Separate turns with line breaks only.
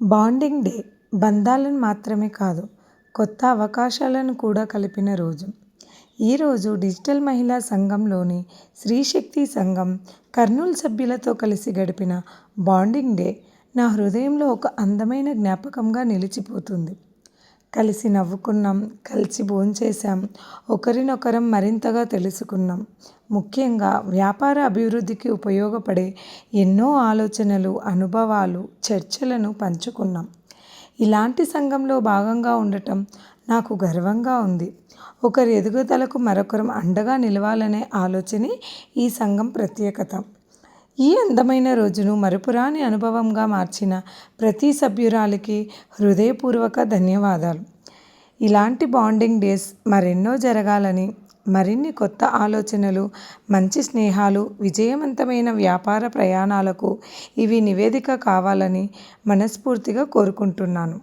Bonding day బంధాలను మాత్రమే కాదు, కొత్త అవకాశాలను కూడా కలిపిన రోజు. ఈరోజు డిజిటల్ మహిళా సంఘంలోని స్త్రీ శక్తి సంఘం కర్నూలు సభ్యులతో కలిసి గడిపిన బాండింగ్ డే నా హృదయంలో ఒక అందమైన జ్ఞాపకంగా నిలిచిపోతుంది. కలిసి నవ్వుకున్నాం, కలిసి భోంచేసాం, ఒకరినొకరం మరింతగా తెలుసుకున్నాం. ముఖ్యంగా వ్యాపార అభివృద్ధికి ఉపయోగపడే ఎన్నో ఆలోచనలు, అనుభవాలు, చర్చలను పంచుకున్నాం. ఇలాంటి సంఘంలో భాగంగా ఉండటం నాకు గర్వంగా ఉంది. ఒకరి ఎదుగుదలకు మరొకరం అండగా నిలవాలనే ఆలోచనే ఈ సంఘం ప్రత్యేకత. ఈ అందమైన రోజును మరపురాని అనుభవంగా మార్చిన ప్రతి సభ్యురాలికి హృదయపూర్వక ధన్యవాదాలు. ఇలాంటి బాండింగ్ డేస్ మరెన్నో జరగాలని, మరిన్ని కొత్త ఆలోచనలు, మంచి స్నేహాలు, విజయవంతమైన వ్యాపార ప్రయాణాలకు ఇవి నివేదిక కావాలని మనస్ఫూర్తిగా కోరుకుంటున్నాను.